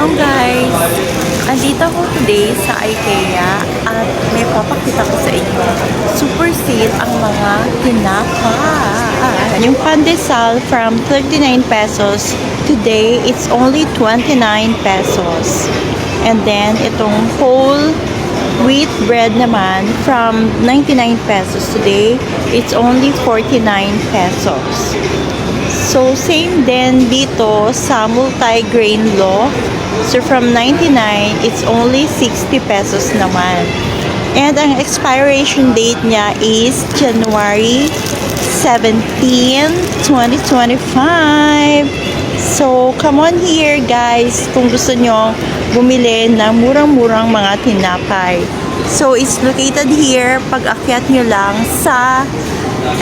Hello guys! Andito ako today sa IKEA at may papakita ko sa inyo. Super sale ang mga tinapay. Yung pandesal from 39 pesos, today it's only 29 pesos. And then itong whole wheat bread naman from 99 pesos, today it's only 49 pesos. So, same din dito sa multi-grain loaf. So, from 99, it's only 60 pesos naman. And ang expiration date niya is January 17, 2025. So, come on here guys kung gusto nyo bumili ng murang-murang mga tinapay. So, it's located here. Pag-akyat nyo lang sa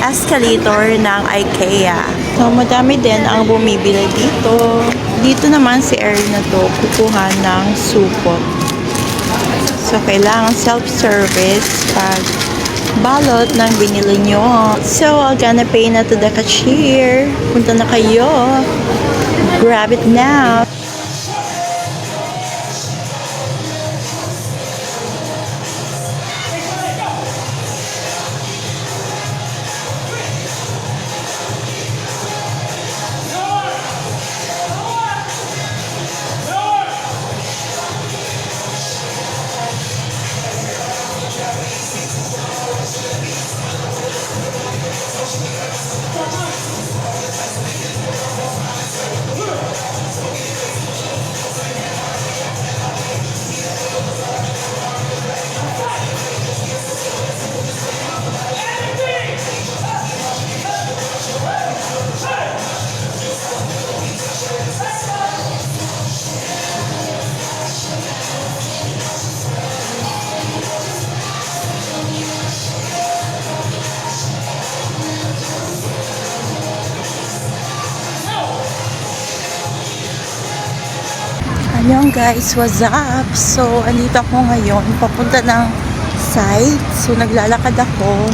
escalator ng IKEA. So, madami din ang bumibili dito. Dito naman si Erin na to, kukuha ng supot. So, kailangan self-service pag balot ng binili nyo. So, I'm gonna pay na to the cashier. Punta na kayo. Grab it now. Ayun guys, what's up? So, andito ako ngayon, papunta ng site. So, naglalakad ako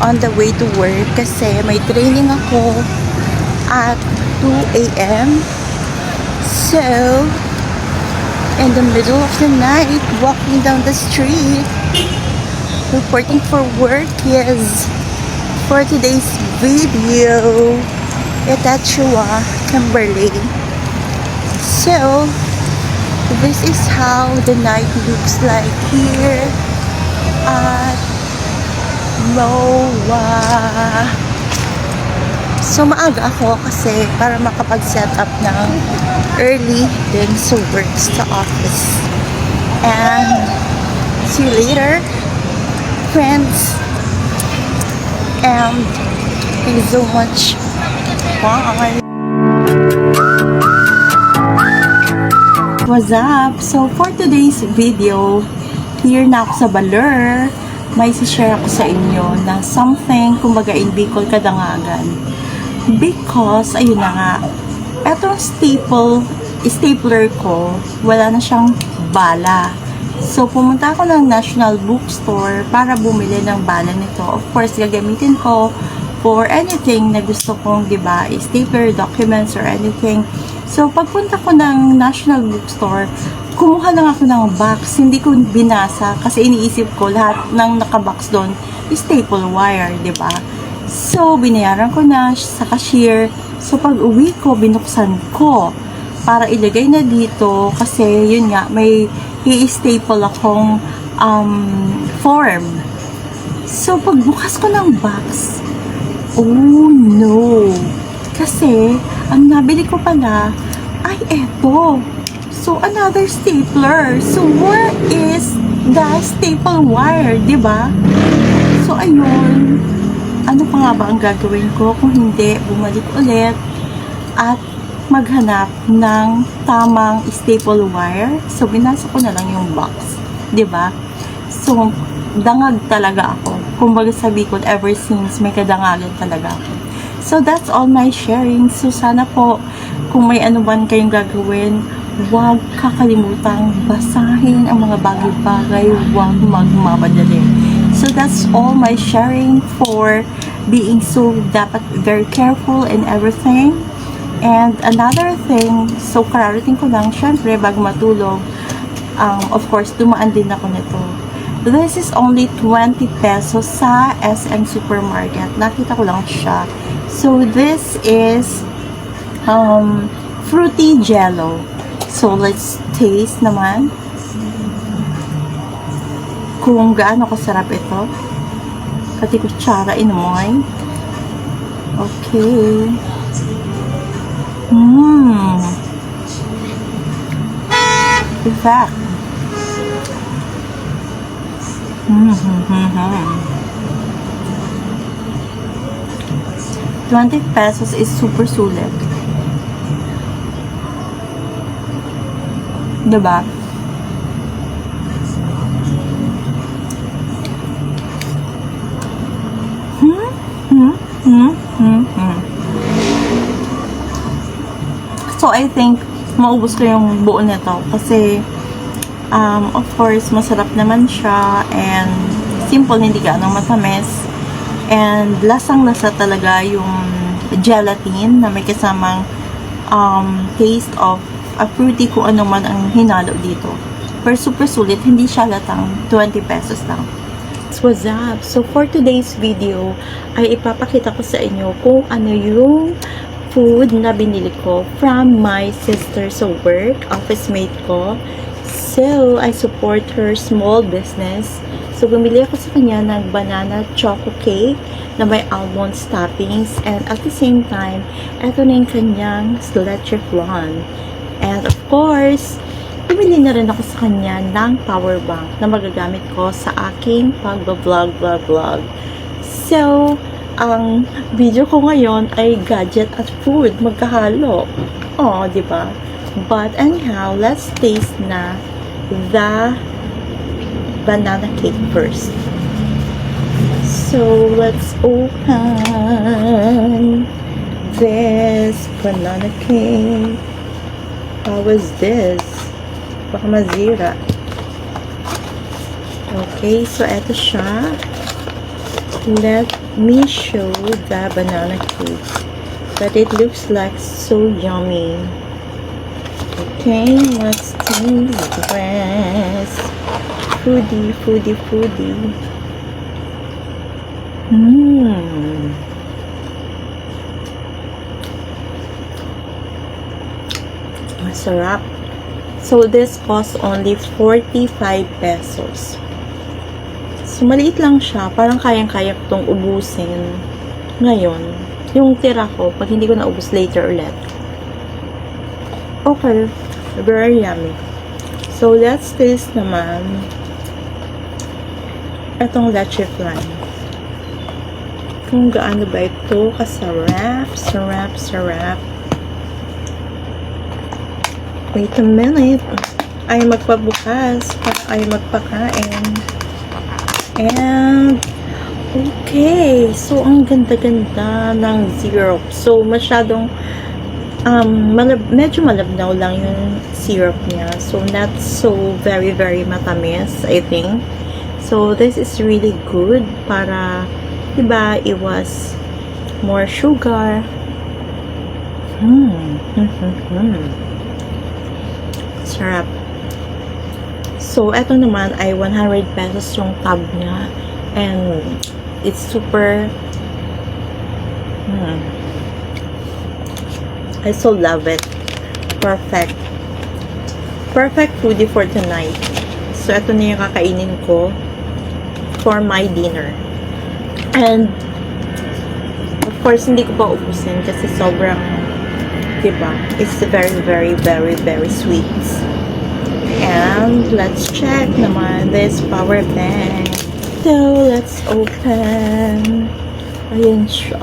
on the way to work kasi may training ako at 2 a.m. So, in the middle of the night, walking down the street, reporting for work is for today's video. Itachua, Kimberly. So, this is how the night looks like here at MOA. So, maaga ako kasi para makapag-set up ng early din sa work sa office. And see you later, friends. And thank you so much. Bye. What's up? So, for today's video, here na ako sa Baler. May share ako sa inyo na something, kumbaga in Bicol, Kadangagan. Because, ayun na nga, etong stapler ko, wala na siyang bala. So, pumunta ako ng National Bookstore para bumili ng bala nito. Of course, gagamitin ko for anything na gusto kong, diba, stapler, documents, or anything. So, pagpunta ko ng National Bookstore, kumuha lang ako ng box. Hindi ko binasa kasi iniisip ko lahat ng nakabox doon is staple wire, diba? So, binayaran ko na sa cashier. So, pag uwi ko, binuksan ko para ilagay na dito kasi yun nga, may i-staple akong form. So, pagbukas ko ng box, oh no! Kasi, ang nabili ko pala ay eto. So, another stapler. So, where is the staple wire, diba? So, ayun. Ano pa nga ba ang gagawin ko kung hindi bumalik ulit at maghanap ng tamang staple wire? So, binasa ko na lang yung box, diba? So, dangag talaga ako. Kumbaga sabi ko, ever since, may kadangagan talaga ako. So, that's all my sharing. So, sana po, kung may ano man kayong gagawin, huwag kakalimutang basahin ang mga bagay-bagay, huwag magmamadali. So, that's all my sharing for being so dapat very careful in everything. And another thing, so kararating ko lang, syempre, bago matulog, of course, dumaan din ako nito. This is only 20 pesos sa SM Supermarket. Nakita ko lang siya. So, this is fruity jello. So, let's taste naman kung gaano kasarap ito. Pati kutsara inumoy. Okay. In fact, 20 pesos is super sulit. Diba? So, I think, maubos ko yung buo nito. Kasi, of course, masarap naman siya. And, simple, hindi gaano matamis. And, lasang-lasa talaga yung gelatin na may kasamang taste of a fruity kung ano man ang hinalo dito. Pero super sulit, hindi siya latang 20 pesos lang. What's up? So, for today's video, ay ipapakita ko sa inyo kung ano yung food na binili ko from my sister sa work, office mate ko. So, I support her small business. So, bumili ako sa kanya ng banana choco cake na may almond toppings. And at the same time, eto na yung kanyang leche flan. And of course, bumili na rin ako sa kanya ng power bank na magagamit ko sa aking pag-vlog. So, ang video ko ngayon ay gadget at food magkahalo. Oh, di ba? But anyhow, let's taste na the banana cake first. So, let's open this banana cake. How is this? Baka mazira. Okay, so eto siya. Let me show the banana cake. But it looks like so yummy. Okay, let's taste this. Foodie. Masarap. So, this costs only 45 pesos. So, maliit lang siya. Parang kayang-kaya ko itong ubusin ngayon. Yung tira ko, pag hindi ko naubos later ulit. Okay. Very yummy. So, let's taste naman itong leche flan. Kung gaano ba ito kasarap. Sarap. Wait a minute. Ay magpabukas. Ay magpakain. And, okay. So, ang ganda-ganda ng syrup. So, masyadong, medyo malabnaw lang yung syrup niya. So, not so very matamis, I think. So, this is really good para, diba, iwas more sugar. Sarap. So, eto naman ay 100 pesos yung tab niya. And, it's super, I so love it. Perfect foodie for tonight. So, eto na yung kakainin ko for my dinner. And, of course, hindi ko pa ubusin kasi sobrang, diba, it's very sweet. And let's check naman this power bank. So, let's open. Ayan siya.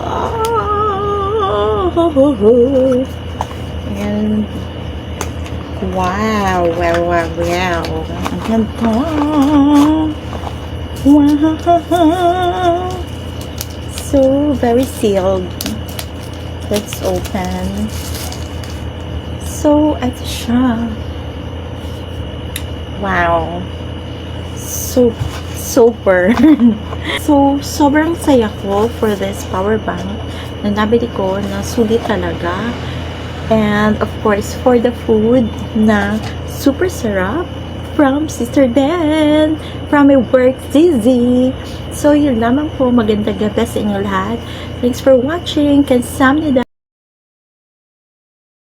And wow. Ang ganda. Wow. So, very sealed. Let's open. So, ito siya. Wow. So, super. So, sobrang saya ko for this power bank na nabili ko na sulit talaga. And of course, for the food na super sarap from Sister Ben, from my work, Zizi. So, yun lamang po. Magandang gabi sa inyo lahat. Thanks for watching. Kamsahamnida.